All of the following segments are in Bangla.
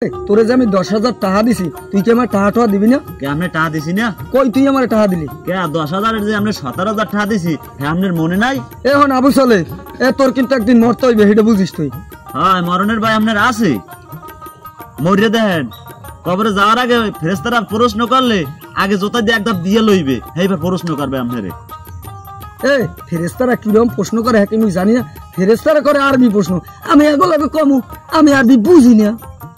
তোরে যে আমি 10,000 টাকা দিছি, তুই কি আমার টাকা দিবি না? কে আমনে টাকা দিছি না? কই তুই আমার টাকা দিলি? কে 10,000 এর যে আমনে 17,000 টাকা দিছি, হ্যাঁ আমনের মনে নাই? এখন আবু সালে তোর কিন্তু একদিন মরতে হইবে, এটা বুঝিস তুই? হ্যাঁ মরণের ভাই আমনের আছে, মরিয়ে দেন। কবরে যাওয়ার আগে ফেরেশতারা প্রশ্ন করলে আগে জোতা দিয়ে একদম দিয়ে লইবে, এইবার প্রশ্ন করবে আমনেরে। ফেরেশতারা কিরকম প্রশ্ন করে হ্যাঁ আমি জানি না। ফেরেশতারা করে আরবি প্রশ্ন, আমি এগুলো কমু, আমি আরবি বুঝি না।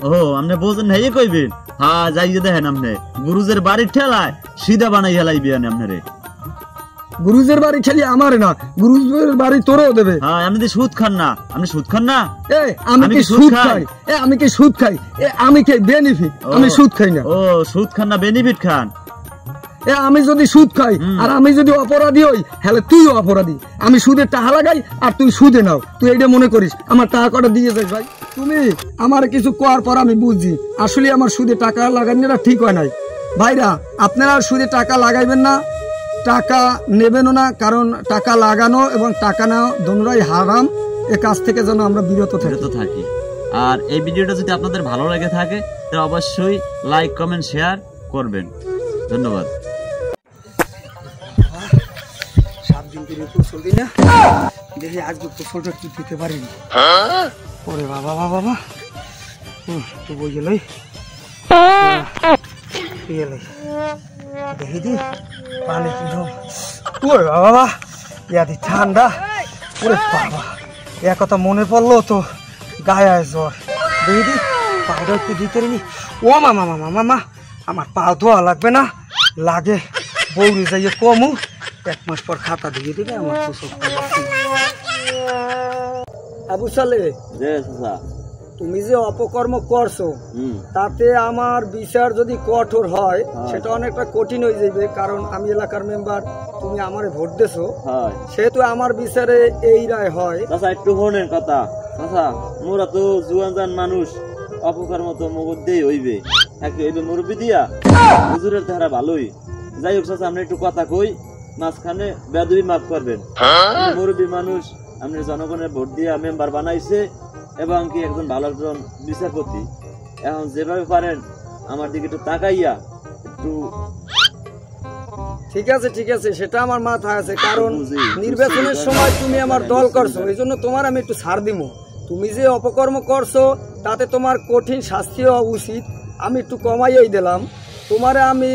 ও আমনে বোঝেন না, এই কইবেন? হ্যাঁ যাইয়ে দেখেন আমনে গুরুজের বাড়ির ঠেলায় সিধা বানাই হেলাইবে আমনেরে। গুরুজের বাড়ি খেলি আমার না, গুরুজের বাড়ি তোরও দেবে। হ্যাঁ আপনি সুদ খান না, আপনি সুদ খান না? আমি কি সুদ খাই? আমি কি সুদ খাই? আমি কি বেনিফিট? আমি সুদ খাই না। ও সুদ খান না, বেনিফিট খান? আমি যদি সুদ খাই আর আমি যদি অপরাধী হই, হলে তুইও অপরাধী। আমি সুদের টাকা লাগাই আর তুই সুদে নাও, তুই এটা মনে করিস আমার টাকা কটা দিয়ে যাস। ভাই তুমি আমার কিছু করার পর আমি বুঝছি আসলে আমার সুদে টাকা লাগানোটা ঠিক হয় নাই। ভাইরা আপনারা সুদে টাকা লাগাইবেন না, টাকা নেবেনও না, কারণ টাকা লাগানো এবং টাকা নেওয়া দুটোই হারাম। এ কাজ থেকে যেন আমরা বিরত থাকি। আর এই ভিডিওটা যদি আপনাদের ভালো লেগে থাকে তাহলে অবশ্যই লাইক কমেন্ট শেয়ার করবেন। ধন্যবাদ। 7 দিন ধরে গোসল দিই না, দেখি আজকে গোসলটা কি দিতে পারিনি। ওরে বাবা বাবা বাবা, তো বই গেলই দেখি দি পানি কিরকম। ওরে বাবা বাবা, ইয়াদি ঠান্ডা। ওরে বাবা, এ কথা মনে পড়লো তো গায়ে জ্বর। দেখি দি পাউডার একটু দিতে নি। ও মামা মামা মামা, আমার পা ধোয়া লাগবে না? লাগে, বৌরি যাইয়ে কমু, 1 মাস পর খাতা দিয়ে দিবে আমার। আবু সালে, তুমি যে অপকর্ম করছো তাতে আমার বিচার যদি কঠোর হয় সেটা অনেকটা কঠিন হয়ে যাবে, কারণ আমি এলাকার মেম্বার, তুমি আমারে ভোট দেছো, সেহেতু আমার বিচারে এই রায় হয়। একটু হনের কথা, মোরা তো জুয়ান মানুষ, অপকর্ম তো মগদেই হইবে, হইবে মুরব্বি দিয়া হুজুরের ধারা ভালোই। যাই হোক চাচা, আমরা একটু কথা কই, মাঝখানে বেদবি মাফ করবেন। মুরব্বী মানুষ, আপনি জনগণের ভোট দিয়া মেম্বার বানাইছে এবং কি একজন ভালো একজন বিচারপতি। এখন যেভাবে পারেন আমার দিকে একটু তাকাইয়া একটু। ঠিক আছে, সেটা আমার মাথায় আছে, কারণ নির্বাচনের সময় তুমি আমার দল করছো, এই জন্য তোমার আমি একটু ছাড় দিব। তুমি যে অপকর্ম করছো তাতে তোমার কঠিন শাস্তি হওয়া উচিত। আমি একটু কমাইয়াই দিলাম তোমারে, আমি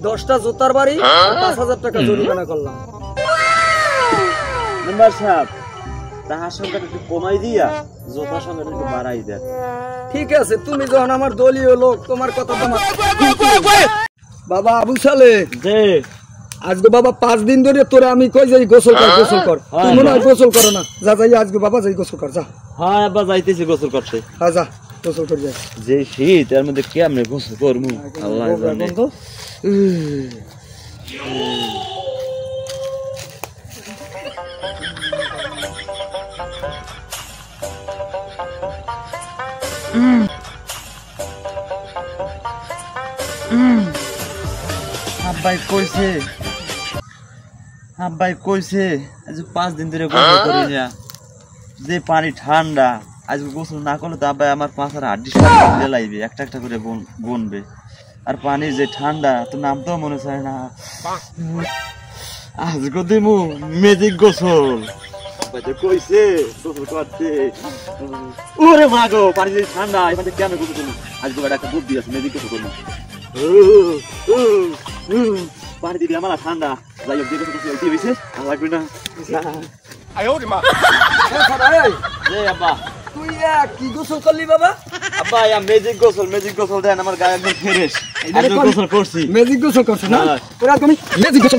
10টা জুতার বাড়ি 5,000 টাকা জরিমানা করলাম। মেম্বার সাহেব, তাহার সংখ্যাটা একটু কমাই দিয়া জোতার সংখ্যাটা একটু বাড়াই দেন। ঠিক আছে, তুমি যখন আমার দলীয় লোক, তোমার কথা তোমার। বাবা আবু সালে, আজকে বাবা 5 দিন ধরে তোরে আমি কই যাই গোসল কর, তুই মনে হয় গোসল করো না। যা যাই আজকে বাবা যাই গোসল কর, যা। হ্যাঁ আব্বা যাইতেছি গোসল করতে। হ্যাঁ যা গোসল কর যা। যে শীত এর মধ্যে কেমনে গোসল করমু আল্লাহ জানে। আব্বাই কইছে আজ 5 দিন ধরে গোসল করি না, যে পানি ঠান্ডা, আজকে গোসল না করলে তো আব্বাই আমার 5 হাড্ডি সব লাইবে, একটা একটা করে বনবে। আর পানি যে ঠান্ডা, তো নাম তো মনে চায় না। আজকে দিমু ম্যাজিক গোসল, কইছে গোসল করতে। ওরে মা গো, পানি যে ঠান্ডা, এখানে কেন গোসল করবো? আজকে একটা বুদ্ধি আছে, ম্যাজিক গোসল করবো। পানি দিবি আমার ঠান্ডা, যাই হোক দিয়ে গোসল করতে হয়েছে, লাগবে না। আব্বা তুই কি গোসল করলি বাবা? আব্বা ম্যাজিক গোসল দেন, আমার গায়ে একদম ফ্রেশ। গোসল করছি, ম্যাজিক গোসল করছো না? তুমি ম্যাজিক গোসল